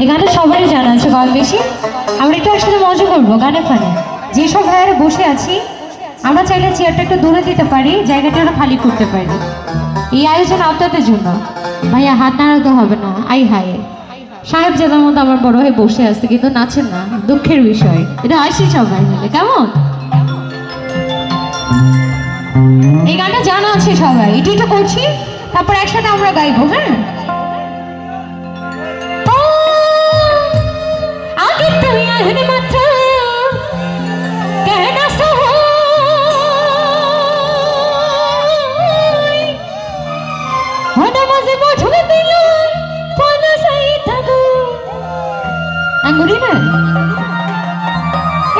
এই গানটা সবারই জানা আছে কম বেশি। আমরা একটু একসাথে মজা করবো গানে ফানে। যেসব ভাইয়ারা বসে আছি আমরা চাইলে চেয়ারটা একটু দূরে দিতে পারি, জায়গাটা আমরা খালি করতে পারি। এই আয়োজন আপনাদের জন্য। ভাইয়া হাত নাড়াতে হবে না। আই হাই সাহেবজাদার মতো আমার বড় হয়ে বসে আছে কিন্তু নাচেন না, দুঃখের বিষয়। এটা আসি সবাই মিলে কেমন? এই গানটা জানা আছে সবাই, এটা একটু করছি তারপর একসাথে আমরা গাইবো। হ্যাঁ আগে তুই আহনে মাত্র কেন মাঝে বঝুলে দিল পলাশাই থাকো আঙ্গুরি না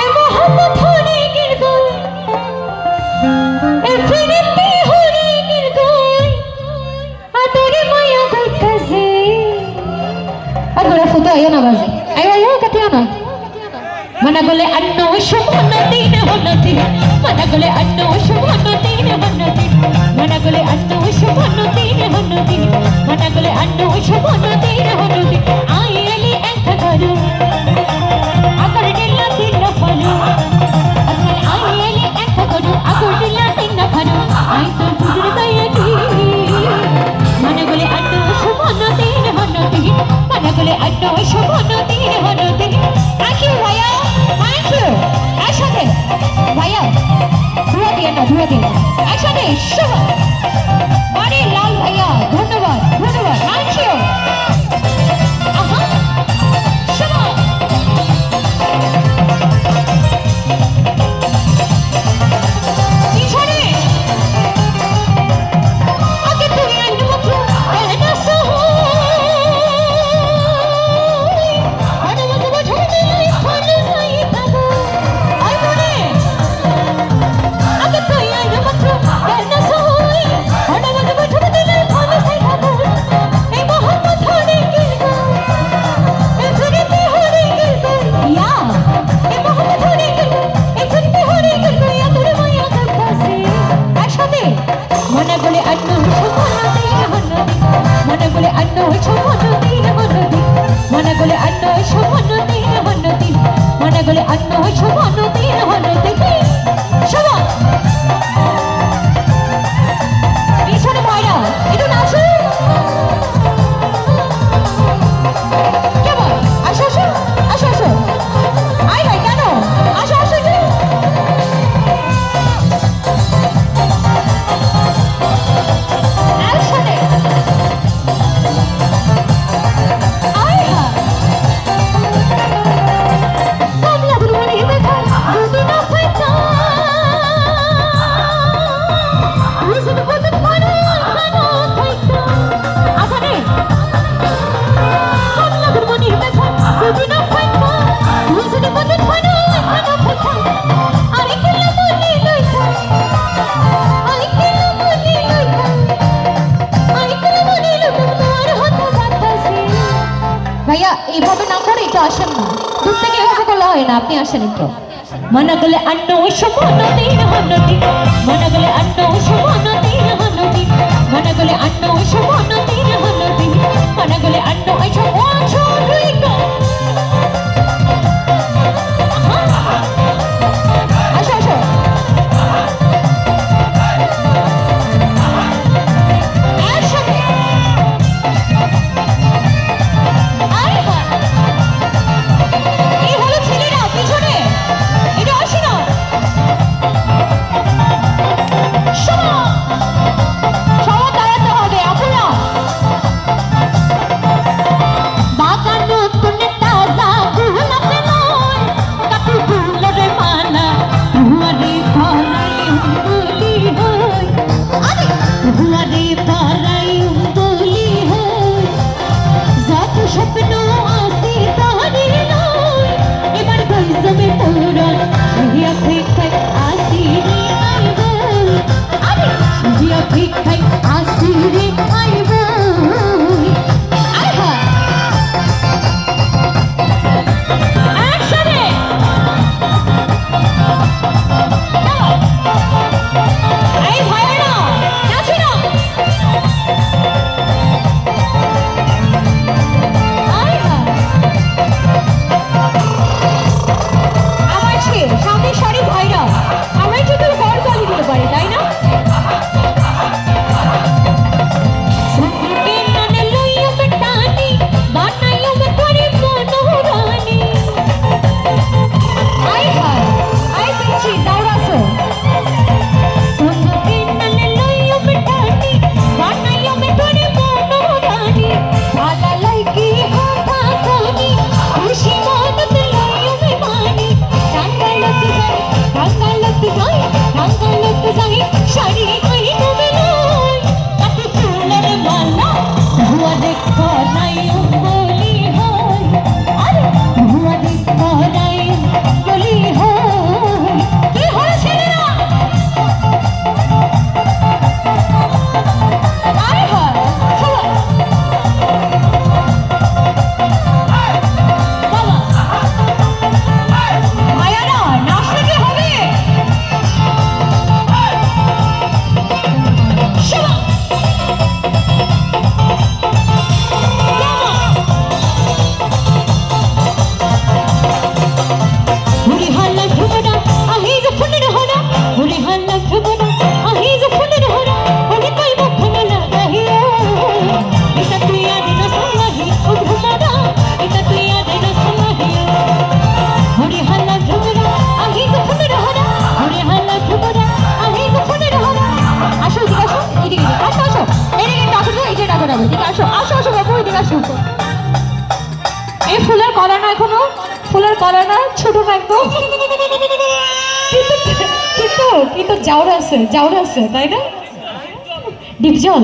এ মোহাম্মদ হরি গিরগো এ ফিরিতি হরি গিরগো আতরে মায়া কইতাছে আগরা ফুটো আয় না বাজে আয় আয় কাটিয়া না মনা গলে অন্য সুমন দিন হনতি মনা গলে অন্য সুমন দিন হনতি মনা গলে অন্য সুমন দিন হনতি মনা গলে অন্য সুমন দিন হনতি আইলি এক করু আকর দিলা দিন ফলো আসল আইলি এক করু আকর দিলা দিন ফলো আই তো বুঝরে তাই কি মনা গলে অন্য সুমন দিন হনতি মনা গলে অন্য সুমন দিন হনতি থ্যাংক ইউ ভাইয়া থ্যাংক ইউ একসাথে ভাইয়া ধুয়া দিয়ে না একসাথে শুভ আরে লাল ভাইয়া ধন্যবাদ থ্যাংক ইউ শুভ পিছনে আগে তুমি আইন মাত্র এনা সহ আরে মতো ঝড়ে ফলে সাই থাকো আই মনে আগে তুই আইন মাত্র এনা সহ আরে মতো ঝড়ে দিলে ফলে সাই থাকো এই মোহাম্মদ হরি গিরগো এ ফিরিতি হরি গিরগো ইয়া এই মোহাম্মদ হরি গিরগো এ ফিরিতি হরি গিরগো ইয়া তোরে মায়া করতাছে একসাথে মনে বলে অন্য সুমন দিন হনতি মনে বলে অন্য সুমন দিন হনতি মনে বলে অন্য সুমন দিন হনতি মনে বলে অন্য সুমন দিন হনতি সুমন পিছনে ময়রা একটু নাচো কেমন আসো আই ভাই কেন আসো একটু একসাথে আয় হা কমলা বুড়ি বেথা যদি না ফাইতা বুঝতে বলতে পারো কেন ফাইতা আসানে কমলা বুড়ি বেথা যদি না ফাইতা বুঝতে বলতে পারো কেন ফাইতা আরে কেলা বলি লইতা আরে কেলা বলি লইতা ভাইয়া এইভাবে না করে একটু আসেন না, দূর থেকে এভাবে করলে হয় না, আপনি আসেন একটু। মনে গেলে অন্য সুমন দিন হনতি মনে গেলে অন্য সুমন দিন হনতি মনে গেলে অন্য সুমন দিন হনতি মনে গেলে অন্য সুমন ছড়িকা আসো একসাথে এই হলো ছেলেরা পিছনে এটা আসি না সবার দাঁড়াতে হবে আপুরা বাগানো তুলে তাজা ফুল পেলয় কাপু ফুলরে মানা হুয়ারে ফলাই উম্বলি হই আরে হুয়ারে ফলাই উম্বলি হই যত স্বপ্ন আসি তাহারি নয় এবার গইজমে পড়ল হিয়া ফিকাই আসি রে আইব আরে হিয়া ফিকাই আসি রে আইব আহা একসাথে এই ভাইরা নাচি না আই ফুলের কলা না এখনো, ফুলের কলা না, ছোট না একদম, কিন্তু কিন্তু কিন্তু জাউরা আছে তাই না? ডিপজল,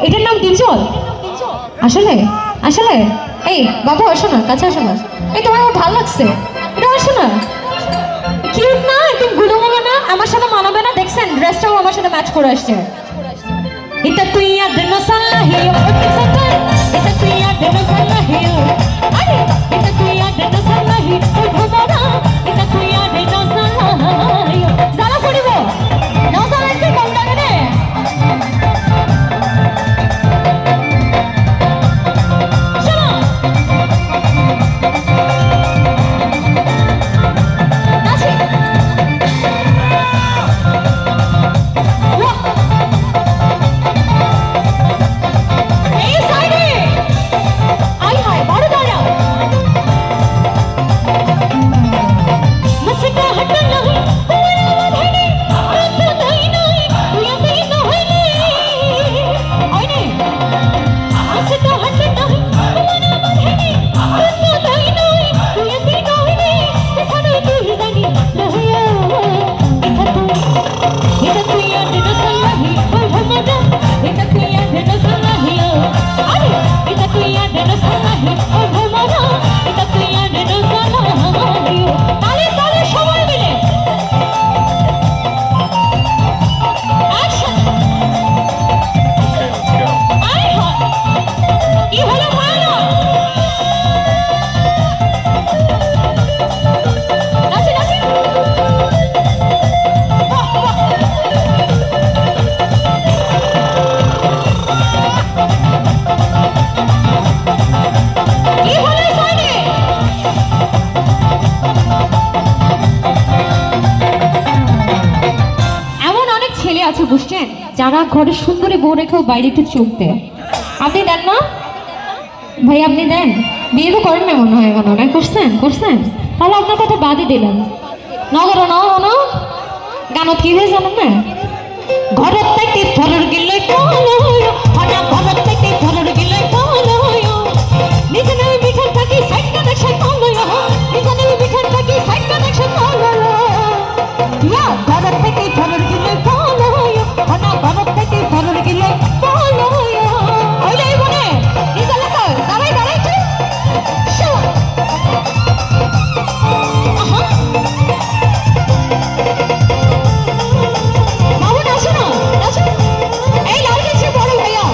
এটার নাম ডিপজল আসলে? আসলে এই বাবু আসো না, কাছে আসো না। এই তোমার আমার ভালো লাগছে, এটা আসো না। কিউট না, একদম গুলোগুলো না, আমার সাথে মানাবে না? দেখছেন ড্রেসটাও আমার সাথে ম্যাচ করে আসছে। এটা তুই আর দেন সাল্লাহিও, এটা তুই আর দেন সাল্লাহিও, আরে এটা তুই আর দেন সাল্লাহি, ওই ভোমরা এটা তুই আর দেন সাল্লাহিও। জালা পড়িব না সালাইতে কম টাকা রে। আছে বুঝছেন, যারা ঘরে সুন্দরী বউ রেখেও বাইরে একটু চোখ দেয়। আপনি দেন না ভাই? আপনি দেন? বিয়ে তো করেন না মনে হয় এখনো, না? করছেন? তাহলে আপনার কথা বাদই দিলাম। নগর গানত কি হয়ে জানেন না? ঘরের থেকে ফলর গেলে ঘরের থেকে ফলর গেলে নিজে নেমে মিঠান থাকি সাইড কানেকশন নিজে নেমে মিঠান থাকি সাইড কানেকশন ঘরের থেকে ফলর গেলে ঘরের থেকে ফলর গেলে ওইটাই বলে নিজে লেখা দাঁড়াই এই লাল গেছে বড় ভাইয়া,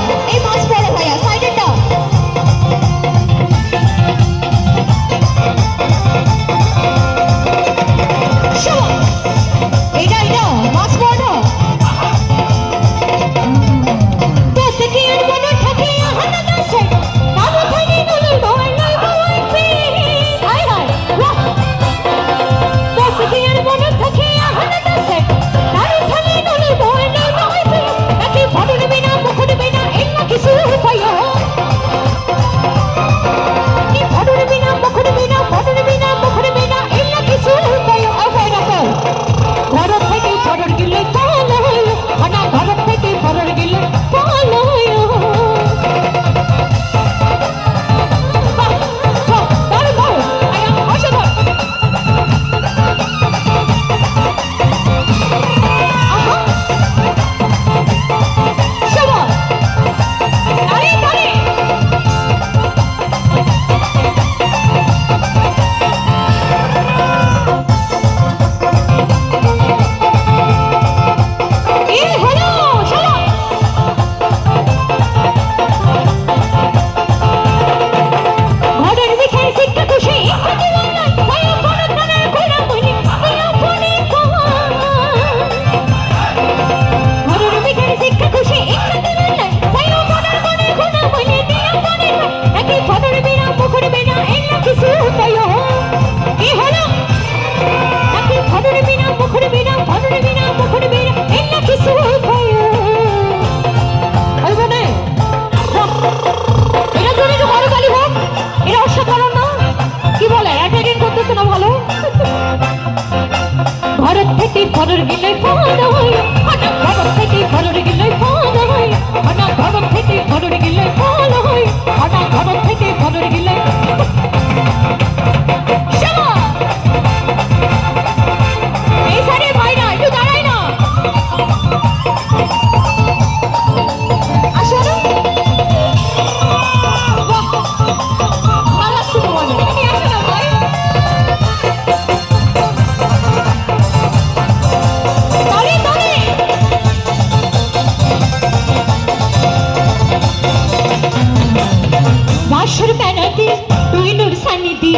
বেড়াতে তুই নূর সানি দি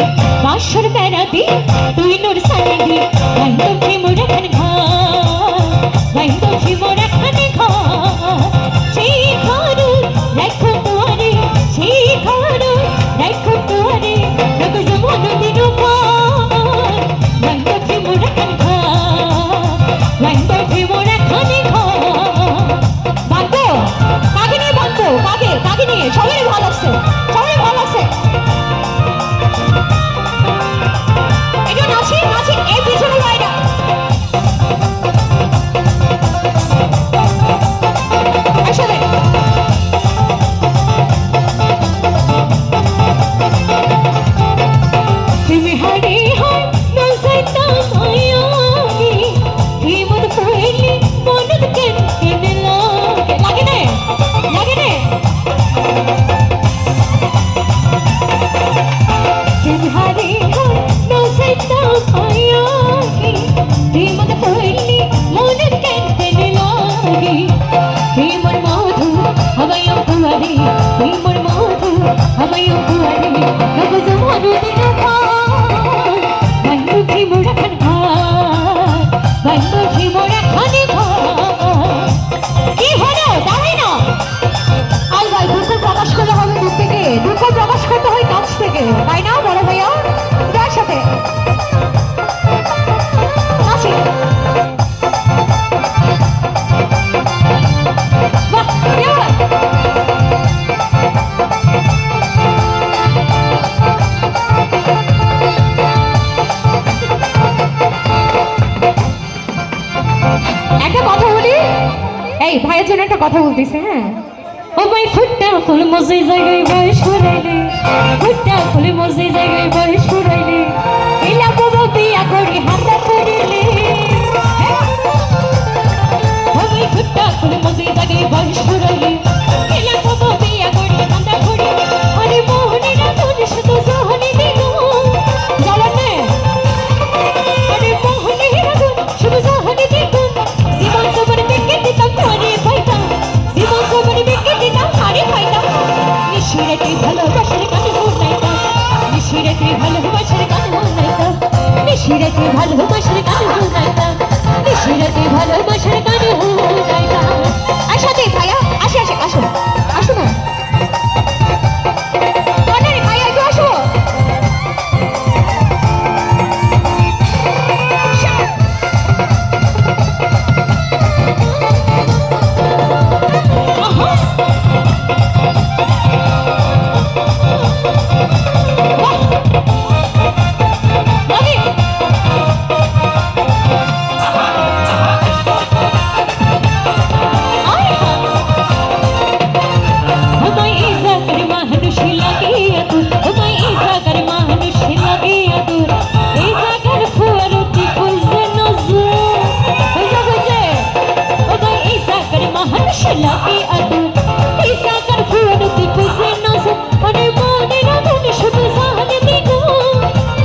বাসর বেড়াতে তুই নূর সানি দি বাইন্দো প্রেমর এখন ঘর বাইন্দো প্রেমর এখন ঘর সেই ঘর রাখো তোরে সেই ঘর রাখো তোরে রাখো জীবন দিন পর বাইন্দো প্রেমর এখন ঘর বাইন্দো প্রেমর এখন ঘর বাঁধবো কাকে নিয়ে বাঁধবো কাকে নিয়ে সবাই ভালো লাগছে সবাই ভালো লাগছে একটু নাচি নাচি এই পিছনে বাইরা একসাথে তুমি হারে হার নসাইতাম আয়ামি হিমত ফুইলি মনত কেন কেন লাগে না লাগে না তুমি হারে হার নসাইতাম আয়ামি হিমত ফুইলি মনত কেন কেন লাগে হিমর মধু হবায় পুয়ারে হিমর মধু হবায় পুয়ারে নব জমানো দিন বন্ধু ভীমর এখন ঘর বন্ধু ভীমর এখন ঘর কি হলো দাঁড়াই না আই ভাই দুঃখ প্রকাশ করলে হবে দূর থেকে দুঃখ প্রকাশ করতে হয় কাছ থেকে তাই না বড় ভাইয়া যার সাথে নাচি বাহ একটা কথা বলি এই ভাইয়ের জন্য একটা কথা বলতেছে হ্যাঁ ও ভাই ফুটটা ফুল মজে জায়গায় বয়স ফুরাইলে ফুটটা ফুল মজে জায়গায় বয়স ফুরাইলে এলা বাবা বিয়া করি হাতা করিলে ও ভাই ফুটটা ফুল মজে জায়গায় বয়স ফুরাইলে এলা বাবা বিয়া করি হাতা করিলে আরে মোহনে না তোর শুধু জহনে দিগো জানে আরে মোহনে না তোর শুধু জহনে দিগো জীবন সবার দেখে দিতাম তোরে পাইতাম জীবন সবার দেখে দিতাম আরে পাইতাম নিশিরাতে ভালোবাসার গান শোনাইতাম নিশিরাতে ভালোবাসার গান শোনাইতাম নিশিরাতে ভালোবাসার গান শোনাইতাম নিশিরাতে ভালোবাসার গান শোনাইতাম একসাথে ভাইয়া আসো আসো আসো আসো না অনেক ভাইয়া একটু আসো Lucky adu, isa kar fuad tipu se nazo, ane mone na mone shubh zahane digo,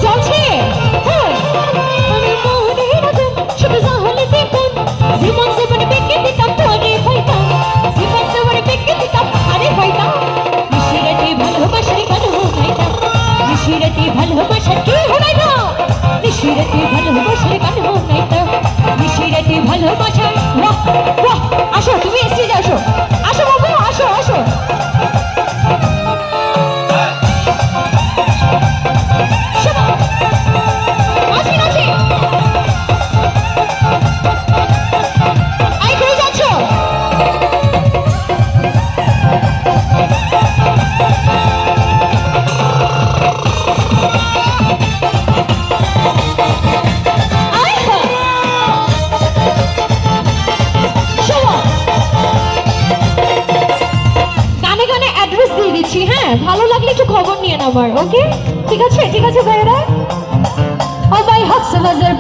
chalche, hoy, ane mone na mone shubh zahane digo, ziman se bane beke ditam thore paita, ziman se bane beke ditam thore paita, nishirati bhalobashar gan honaita, nishirati bhalobashar ki honaita, nishirati bhalobashar gan honaita, nishirati bhalobashar, wah wah, asho tumi এসে যাও আসো বাবু আসো আসো নাচি নাচি I কই যাচ্ছ হ্যাঁ ভালো লাগলে একটু খবর নিয়ে নাও আমার ওকে ঠিক আছে ভাইরা ও ভাই হকস বাজার